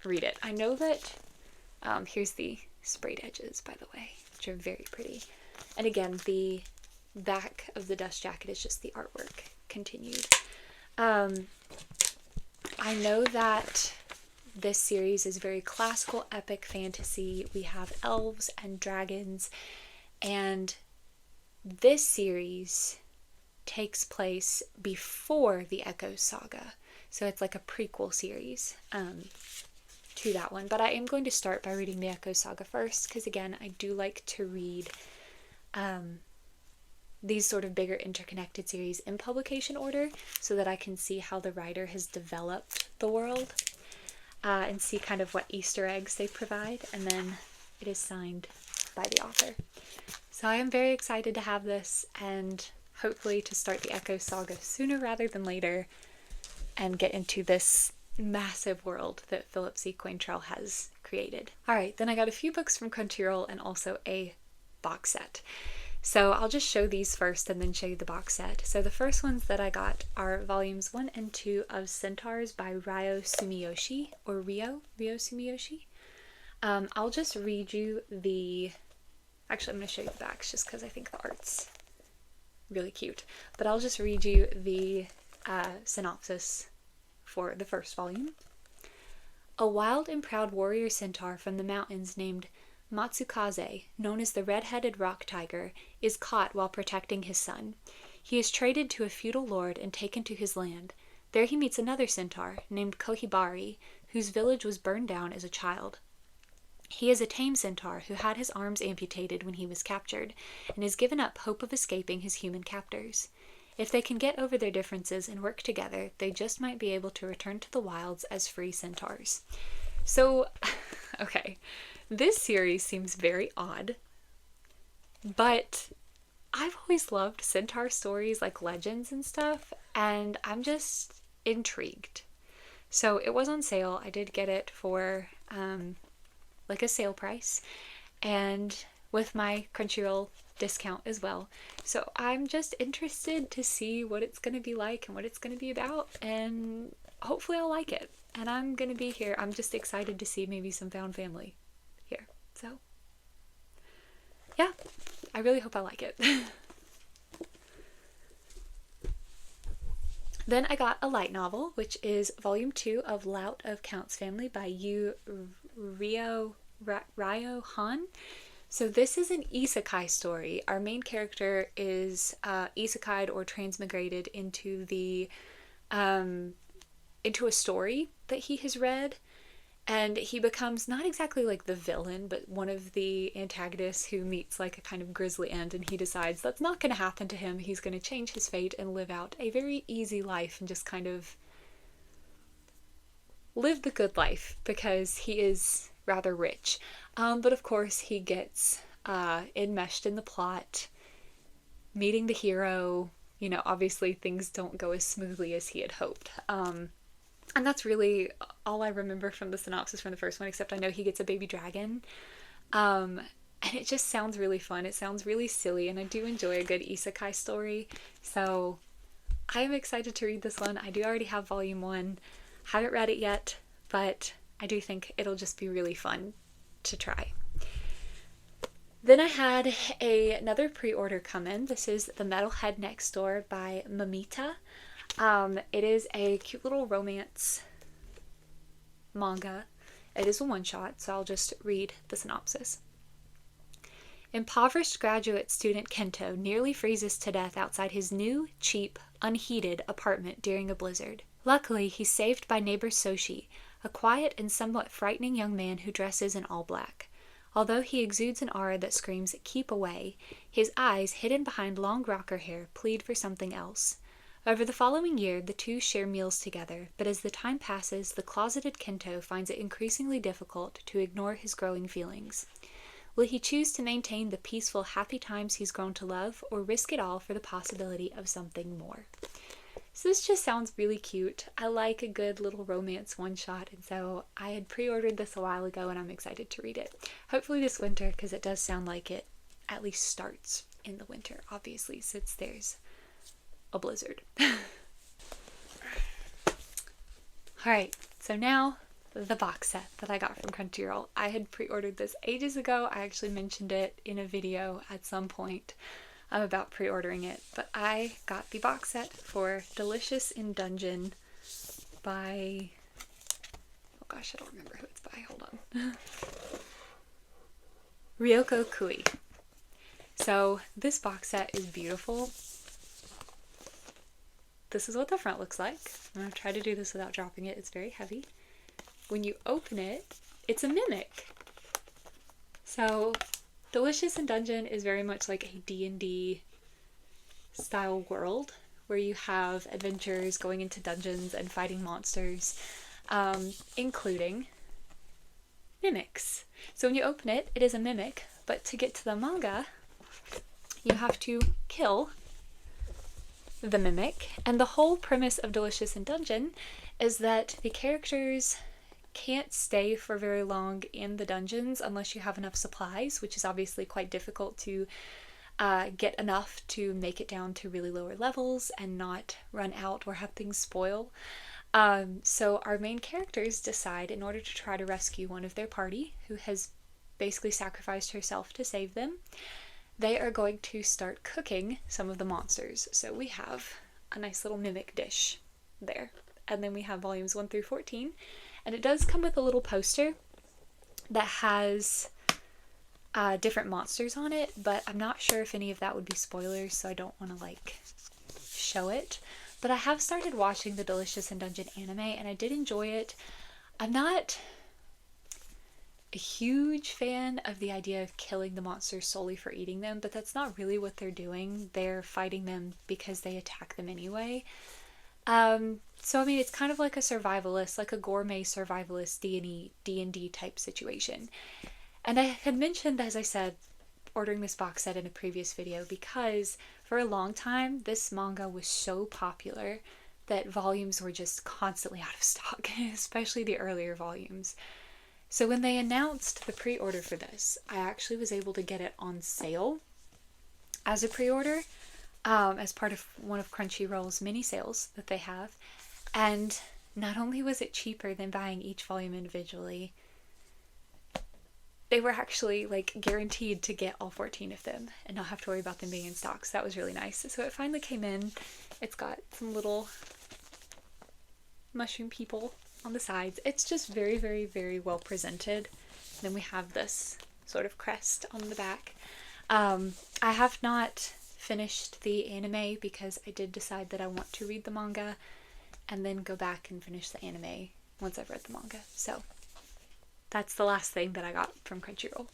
read it. I know that, here's the sprayed edges, by the way, which are very pretty. And again, the back of the dust jacket is just the artwork continued. I know that this series is very classical epic fantasy. We have elves and dragons, and this series takes place before the Echoes Saga. So it's like a prequel series to that one. But I am going to start by reading the Echoes Saga first, because again, I do like to read these sort of bigger interconnected series in publication order so that I can see how the writer has developed the world and see kind of what Easter eggs they provide, and then it is signed by the author. So I am very excited to have this and hopefully to start the Echo Saga sooner rather than later and get into this massive world that Philip C. Quaintrell has created. Alright, then I got a few books from Crunchyroll and also a box set. So I'll just show these first and then show you the box set. So the first ones that I got are volumes 1 and 2 of Centaurs by Ryo Sumiyoshi, or Ryo Sumiyoshi. I'll just read you the... Actually, I'm going to show you the backs just because I think the art's really cute. But I'll just read you the synopsis for the first volume. A wild and proud warrior centaur from the mountains named Matsukaze, known as the red-headed rock tiger, is caught while protecting his son. He is traded to a feudal lord and taken to his land. There he meets another centaur, named Kohibari, whose village was burned down as a child. He is a tame centaur who had his arms amputated when he was captured, and has given up hope of escaping his human captors. If they can get over their differences and work together, they just might be able to return to the wilds as free centaurs. So, okay, this series seems very odd, but I've always loved centaur stories like legends and stuff, and I'm just intrigued. So it was on sale. I did get it for like a sale price, and with my Crunchyroll discount as well. So I'm just interested to see what it's going to be like and what it's going to be about, and hopefully I'll like it. And I'm going to be here. I'm just excited to see maybe some found family here. So yeah, I really hope I like it. Then I got a light novel, which is volume 2 of Lout of Count's Family by Ryo Han. So this is an isekai story. Our main character is isekai'd or transmigrated into the into a story that he has read, and he becomes not exactly like the villain, but one of the antagonists who meets like a kind of grisly end, and he decides that's not going to happen to him. He's going to change his fate and live out a very easy life and just kind of live the good life because he is rather rich. But of course he gets enmeshed in the plot, meeting the hero. You know, obviously things don't go as smoothly as he had hoped. And that's really all I remember from the synopsis from the first one, except I know he gets a baby dragon. And it just sounds really fun. It sounds really silly, and I do enjoy a good isekai story. So I am excited to read this one. I do already have volume 1. Haven't read it yet, but I do think it'll just be really fun to try. Then I had another pre-order come in. This is The Metalhead Next Door by Mamita. It is a cute little romance manga. It is a one-shot, so I'll just read the synopsis. Impoverished graduate student Kento nearly freezes to death outside his new, cheap, unheated apartment during a blizzard. Luckily, he's saved by neighbor Soshi, a quiet and somewhat frightening young man who dresses in all black. Although he exudes an aura that screams, "Keep away," his eyes, hidden behind long rocker hair, plead for something else. Over the following year, the two share meals together, but as the time passes, the closeted Kento finds it increasingly difficult to ignore his growing feelings. Will he choose to maintain the peaceful, happy times he's grown to love, or risk it all for the possibility of something more? So this just sounds really cute. I like a good little romance one-shot, and so I had pre-ordered this a while ago, and I'm excited to read it. Hopefully this winter, because it does sound like it at least starts in the winter, obviously, since there's a blizzard. Alright, so now the box set that I got from Crunchyroll. I had pre-ordered this ages ago. I actually mentioned it in a video at some point about pre-ordering it, but I got the box set for Delicious in Dungeon by, oh gosh, I don't remember who it's by, hold on. Ryoko Kui. So this box set is beautiful. This is what the front looks like. I'm going to try to do this without dropping it. It's very heavy. When you open it, it's a mimic. So Delicious in Dungeon is very much like a D&D style world where you have adventures going into dungeons and fighting monsters, including mimics. So when you open it, it is a mimic, but to get to the manga, you have to kill the mimic. And the whole premise of Delicious in Dungeon is that the characters can't stay for very long in the dungeons unless you have enough supplies, which is obviously quite difficult to get enough to make it down to really lower levels and not run out or have things spoil. So our main characters decide, in order to try to rescue one of their party who has basically sacrificed herself to save them, they are going to start cooking some of the monsters. So we have a nice little mimic dish there. And then we have volumes 1 through 14. And it does come with a little poster that has different monsters on it, but I'm not sure if any of that would be spoilers, so I don't want to like show it. But I have started watching the Delicious in Dungeon anime, and I did enjoy it. I'm not a huge fan of the idea of killing the monsters solely for eating them, but that's not really what they're doing. They're fighting them because they attack them anyway. So I mean, it's kind of like a survivalist, like a gourmet survivalist D&D type situation. And I had mentioned, as I said, ordering this box set in a previous video because for a long time this manga was so popular that volumes were just constantly out of stock, especially the earlier volumes. So when they announced the pre-order for this, I actually was able to get it on sale as a pre-order, as part of one of Crunchyroll's mini sales that they have. And not only was it cheaper than buying each volume individually, they were actually like guaranteed to get all 14 of them and not have to worry about them being in stock. So that was really nice. So it finally came in. It's got some little mushroom people on the sides. It's just very, very, very well presented. Then we have this sort of crest on the back. I have not finished the anime because I did decide that I want to read the manga and then go back and finish the anime once I've read the manga. So that's the last thing that I got from Crunchyroll.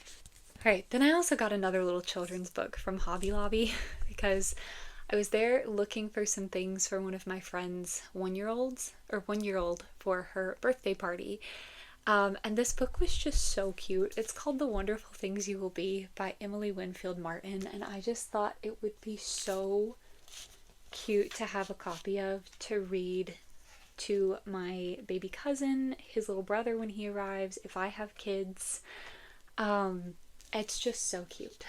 Alright, then I also got another little children's book from Hobby Lobby because I was there looking for some things for one of my friend's one-year-old for her birthday party. And this book was just so cute. It's called The Wonderful Things You Will Be by Emily Winfield Martin, and I just thought it would be so cute to have a copy of to read to my baby cousin, his little brother when he arrives, if I have kids. It's just so cute.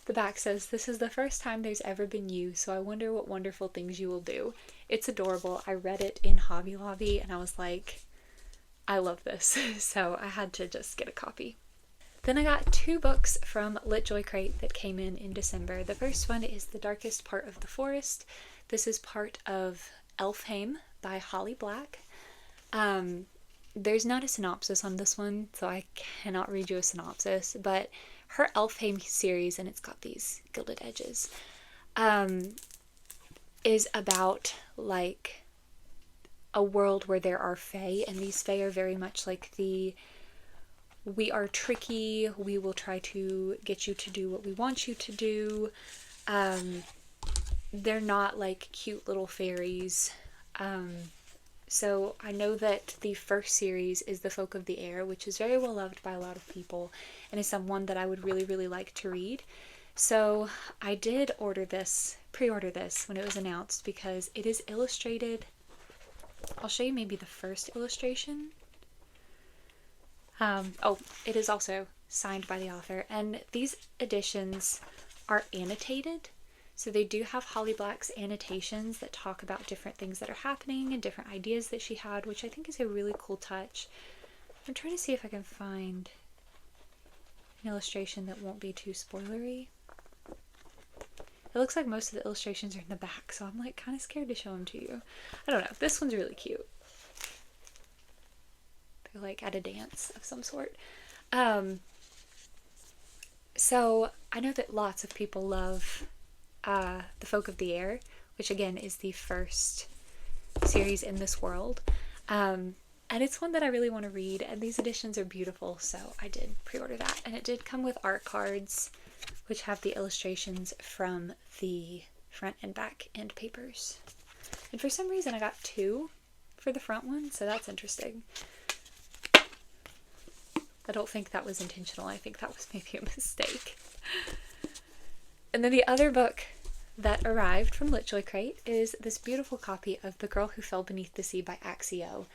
The back says, "This is the first time there's ever been you, so I wonder what wonderful things you will do." It's adorable. I read it in Hobby Lobby and I was like, I love this. So I had to just get a copy. Then I got 2 books from LitJoy Crate that came in December. The first one is The Darkest Part of the Forest. This is part of Elfheim by Holly Black. There's not a synopsis on this one, so I cannot read you a synopsis, but her Elfheim series, and it's got these gilded edges, is about like a world where there are fae, and these fae are very much like we are tricky, we will try to get you to do what we want you to do. They're not like cute little fairies. So I know that the first series is The Folk of the Air, which is very well loved by a lot of people and is someone that I would really, really like to read. So I did pre-order this when it was announced because it is illustrated. I'll show you maybe the first illustration. It is also signed by the author, and these editions are annotated. So they do have Holly Black's annotations that talk about different things that are happening and different ideas that she had, which I think is a really cool touch. I'm trying to see if I can find an illustration that won't be too spoilery. It looks like most of the illustrations are in the back, so I'm like kind of scared to show them to you. I don't know. This one's really cute. They're like at a dance of some sort. So I know that lots of people love The Folk of the Air, which again is the first series in this world. And it's one that I really want to read, and these editions are beautiful, so I did pre-order that. And it did come with art cards, which have the illustrations from the front and back end papers. And for some reason I got 2 for the front one, so that's interesting. I don't think that was intentional. I think that was maybe a mistake. And then the other book that arrived from Literally Crate is this beautiful copy of The Girl Who Fell Beneath the Sea by Axio.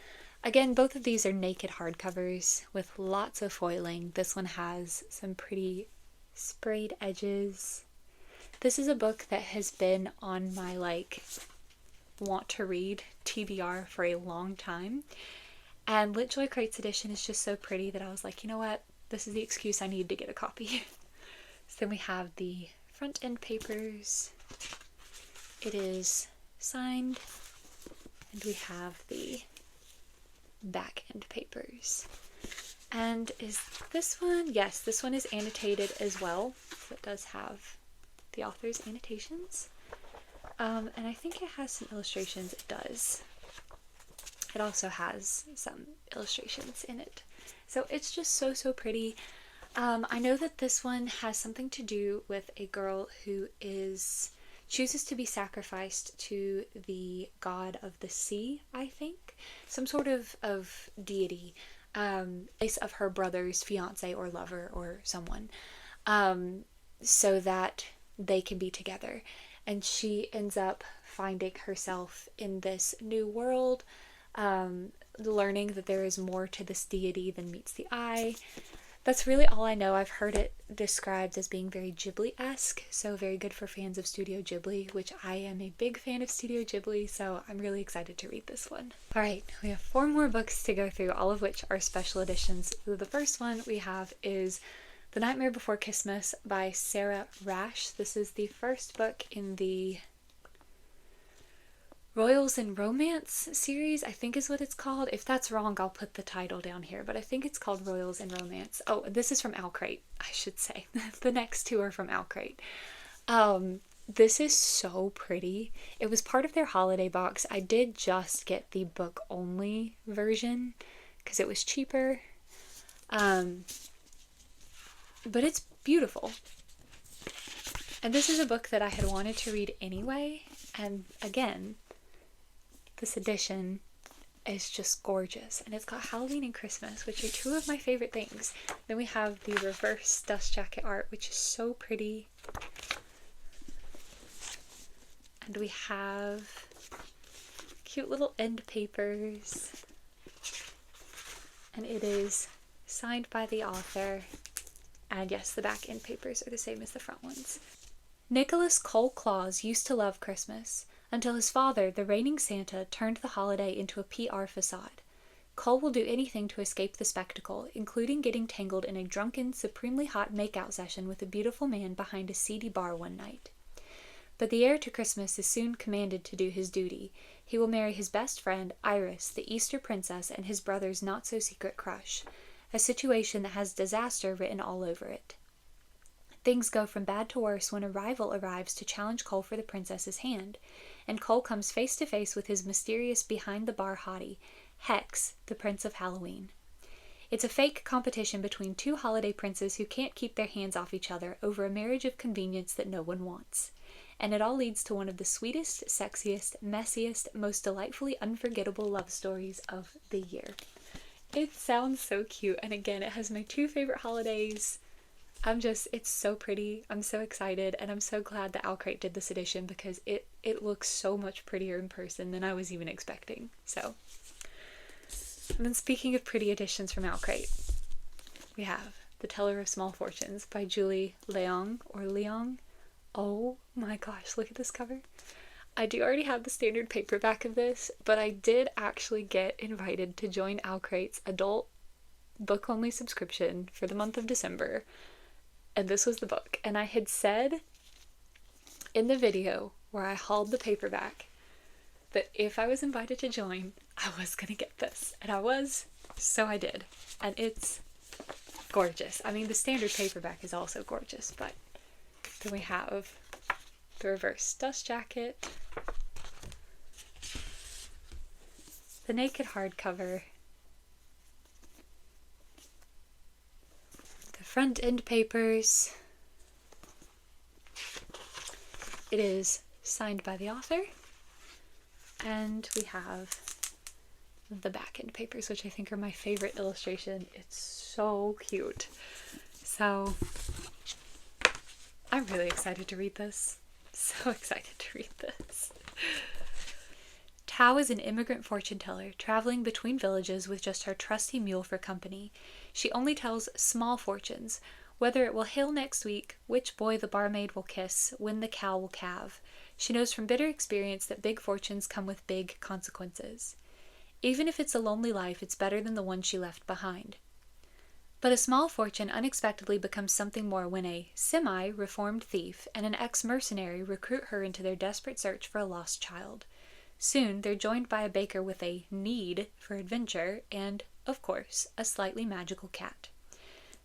Again, both of these are naked hardcovers with lots of foiling. This one has some pretty sprayed edges. This is a book that has been on my want to read TBR for a long time. And Literally Crate's edition is just so pretty that I was like, you know what? This is the excuse I need to get a copy. So then we have the front end papers. It is signed, and we have the back end papers. And is this one? Yes, this one is annotated as well. So it does have the author's annotations. And I think it has some illustrations. It does. It also has some illustrations in it. So it's just so, so pretty. I know that this one has something to do with a girl who chooses to be sacrificed to the god of the sea, I think. Some sort of deity, place of her brother's fiance or lover or someone, so that they can be together. And she ends up finding herself in this new world, learning that there is more to this deity than meets the eye. That's really all I know. I've heard it described as being very Ghibli-esque, so very good for fans of Studio Ghibli, which I am a big fan of Studio Ghibli, so I'm really excited to read this one. Alright, we have 4 more books to go through, all of which are special editions. So the first one we have is The Nightmare Before Christmas by Sarah Rash. This is the first book in the Royals and Romance series, I think is what it's called. If that's wrong, I'll put the title down here, but I think it's called Royals and Romance. Oh, this is from Crate, I should say. The next 2 are from Crate. This is so pretty. It was part of their holiday box. I did just get the book only version because it was cheaper. But it's beautiful. And this is a book that I had wanted to read anyway, and again, this edition is just gorgeous, and it's got Halloween and Christmas, which are 2 of my favorite things. Then we have the reverse dust jacket art, which is so pretty. And we have cute little end papers. And it is signed by the author. And yes, the back end papers are the same as the front ones. Nicholas Cole Claus used to love Christmas, until his father, the reigning Santa, turned the holiday into a PR facade. Cole will do anything to escape the spectacle, including getting tangled in a drunken, supremely hot makeout session with a beautiful man behind a seedy bar one night. But the heir to Christmas is soon commanded to do his duty. He will marry his best friend, Iris, the Easter princess, and his brother's not-so-secret crush, a situation that has disaster written all over it. Things go from bad to worse when a rival arrives to challenge Cole for the princess's hand, and Cole comes face to face with his mysterious behind-the-bar hottie, Hex, the Prince of Halloween. It's a fake competition between 2 holiday princes who can't keep their hands off each other over a marriage of convenience that no one wants. And it all leads to one of the sweetest, sexiest, messiest, most delightfully unforgettable love stories of the year. It sounds so cute, and again, it has my 2 favorite holidays. It's so pretty. I'm so excited, and I'm so glad that Crate did this edition because it looks so much prettier in person than I was even expecting. So, and then speaking of pretty editions from Crate, we have The Teller of Small Fortunes by Julie Leong, or Leong. Oh my gosh, look at this cover. I do already have the standard paperback of this, but I did actually get invited to join Crate's adult book-only subscription for the month of December. And this was the book. And I had said in the video where I hauled the paperback that if I was invited to join, I was going to get this. And I was, so I did. And it's gorgeous. I mean, the standard paperback is also gorgeous, but then we have the reverse dust jacket, the naked hardcover, front end papers. It is signed by the author. And we have the back end papers, which I think are my favorite illustration. It's so cute. So I'm really excited to read this. So excited to read this. Tao is an immigrant fortune teller traveling between villages with just her trusty mule for company. She only tells small fortunes, whether it will hail next week, which boy the barmaid will kiss, when the cow will calve. She knows from bitter experience that big fortunes come with big consequences. Even if it's a lonely life, it's better than the one she left behind. But a small fortune unexpectedly becomes something more when a semi-reformed thief and an ex-mercenary recruit her into their desperate search for a lost child. Soon, they're joined by a baker with a need for adventure and, of course, a slightly magical cat.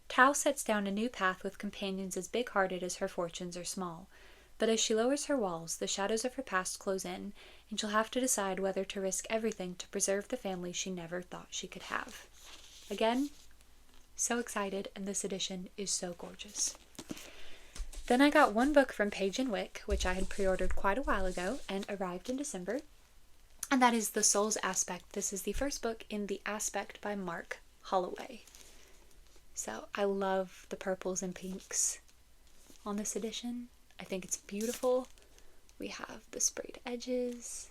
Tao sets down a new path with companions as big-hearted as her fortunes are small. But as she lowers her walls, the shadows of her past close in, and she'll have to decide whether to risk everything to preserve the family she never thought she could have. Again, so excited, and this edition is so gorgeous. Then I got one book from Page & Wick, which I had pre-ordered quite a while ago and arrived in December, and that is The Soul's Aspect. This is the first book in The Aspect by Mark Holloway. So I love the purples and pinks on this edition. I think it's beautiful. We have the sprayed edges.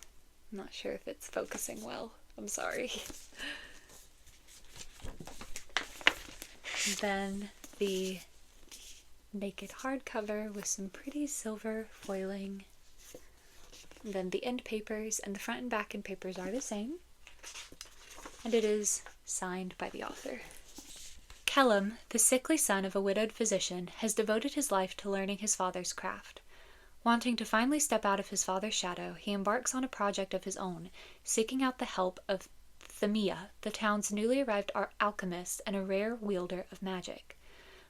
I'm not sure if it's focusing well. I'm sorry. Then the naked hardcover with some pretty silver foiling. And then the end papers, and the front and back end papers are the same. And it is signed by the author. Kellum, the sickly son of a widowed physician, has devoted his life to learning his father's craft. Wanting to finally step out of his father's shadow, he embarks on a project of his own, seeking out the help of Thamia, the town's newly arrived alchemist and a rare wielder of magic.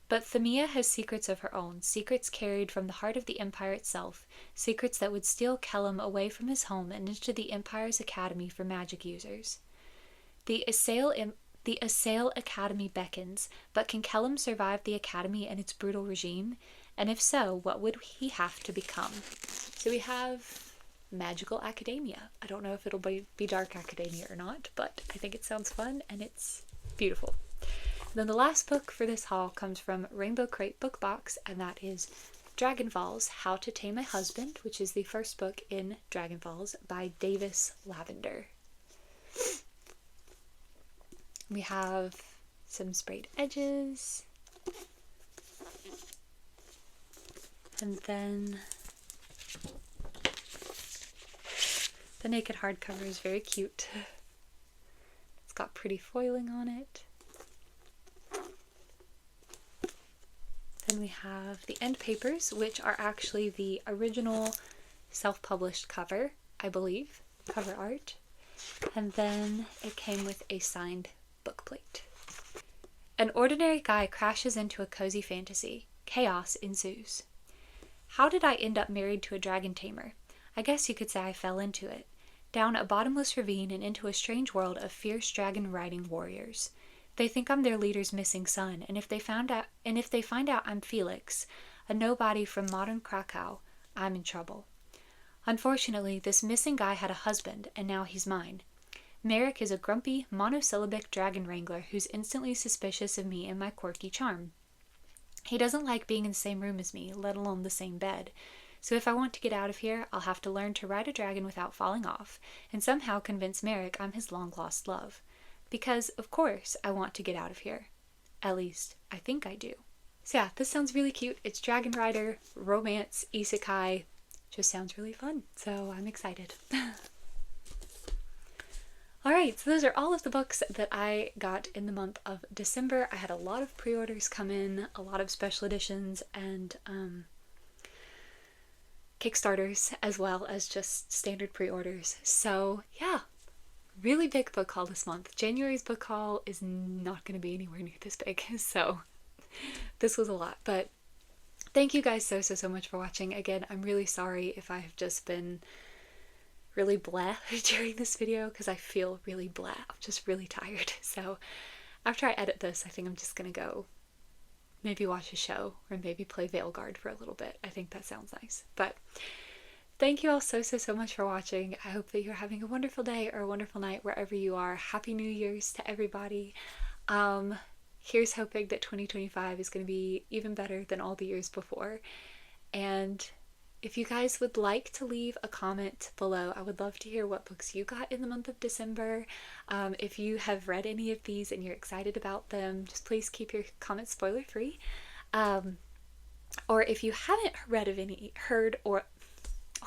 But Thamia has secrets of her own, secrets carried from the heart of the Empire itself, secrets that would steal Kellum away from his home and into the Empire's academy for magic users. The Assail Academy beckons, but can Kellum survive the academy and its brutal regime? And if so, what would he have to become? So we have magical academia. I don't know if it'll be dark academia or not, but I think it sounds fun and it's beautiful. Then the last book for this haul comes from Rainbow Crate Book Box, and that is Dragon Falls, How to Tame a Husband, which is the first book in Dragon Falls by Davis Lavender. We have some sprayed edges. And then the naked hardcover is very cute. It's got pretty foiling on it. Then we have the end papers, which are actually the original self-published cover, I believe, cover art. And then it came with a signed book plate. An ordinary guy crashes into a cozy fantasy. Chaos ensues. How did I end up married to a dragon tamer? I guess you could say I fell into it. Down a bottomless ravine and into a strange world of fierce dragon-riding warriors. They think I'm their leader's missing son, and if they find out I'm Felix, a nobody from modern Krakow, I'm in trouble. Unfortunately, this missing guy had a husband, and now he's mine. Merrick is a grumpy, monosyllabic dragon wrangler who's instantly suspicious of me and my quirky charm. He doesn't like being in the same room as me, let alone the same bed. So if I want to get out of here, I'll have to learn to ride a dragon without falling off, and somehow convince Merrick I'm his long-lost love. Because, of course, I want to get out of here. At least, I think I do. So yeah, this sounds really cute. It's Dragon Rider, romance, isekai. Just sounds really fun, so I'm excited. Alright, so those are all of the books that I got in the month of December. I had a lot of pre-orders come in, a lot of special editions, and Kickstarters, as well as just standard pre-orders. So yeah, really big book haul this month. January's book haul is not going to be anywhere near this big, so this was a lot. But thank you guys so much for watching. Again, I'm really sorry if I have just been really blah during this video, because I feel really blah. I'm just really tired. So after I edit this, I think I'm just going to go maybe watch a show or maybe play Veilguard for a little bit. I think that sounds nice. But thank you all so much for watching. I hope that you're having a wonderful day or a wonderful night wherever you are. Happy New Year's to everybody. Here's hoping that 2025 is going to be even better than all the years before. And if you guys would like to leave a comment below, I would love to hear what books you got in the month of December. If you have read any of these and you're excited about them, just please keep your comments spoiler free. Or if you haven't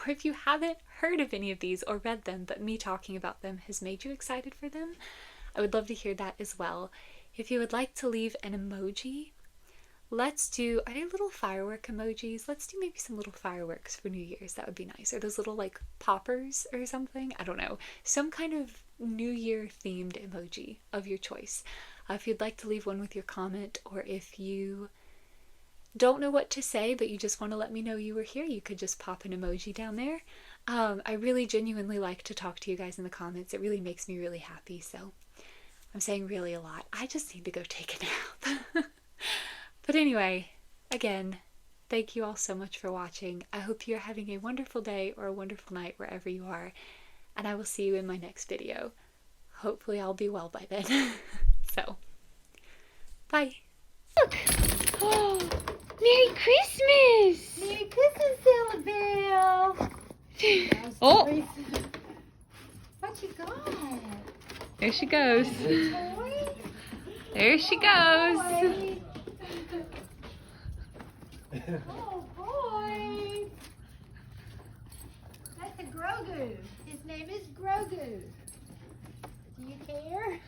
if you haven't heard of any of these or read them, but me talking about them has made you excited for them, I would love to hear that as well. If you would like to leave an emoji, are they little firework emojis? Let's do maybe some little fireworks for New Year's. That would be nice. Or those little like poppers or something? I don't know. Some kind of New Year themed emoji of your choice. If you'd like to leave one with your comment, or if you don't know what to say but you just want to let me know you were here, you could just pop an emoji down there. I really genuinely like to talk to you guys in the comments. It really makes me really happy. So I'm saying really a lot. I just need to go take a nap. But anyway, again, thank you all so much for watching. I hope you're having a wonderful day or a wonderful night wherever you are, and I will see you in my next video. Hopefully I'll be well by then. So, bye. Look! Oh, Merry Christmas! Merry Christmas, Zella. Oh! What you got? There she goes. Toy? There she goes. Boy. Oh boy! That's a Grogu. His name is Grogu. Do you care?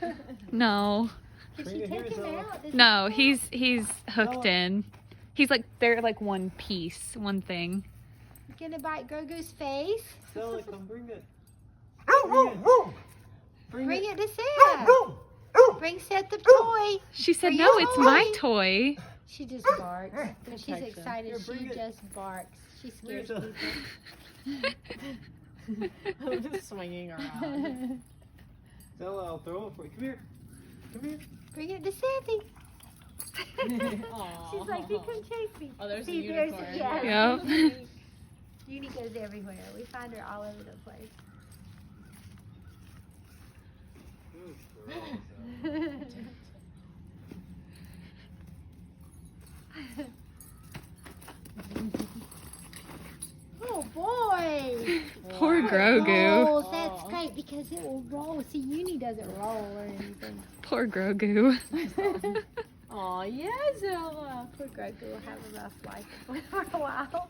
No. Did she take him out? No, he's hooked in. He's like, they're like one piece, one thing. You gonna bite Grogu's face? Zella, come bring it. Bring it to Seth. Bring Seth the toy. She said, For no, your it's my toy. She just barks. When she's excited, Here, bring she it. just barks. She scares Bring people. I'm just swinging around. Zella, I'll throw it for you. Come here. Come here. Bring it to Sethy. Aw. She's like, you come chase me. Oh, there's a See, unicorn. Yeah. Yep. Uni goes everywhere. We find her all over the place. Oh boy! Poor Grogu. Oh, that's great because it will roll. See, Uni doesn't roll or anything. Poor Grogu. Aw, yeah, Zella. Poor Grogu will have a rough life for a while.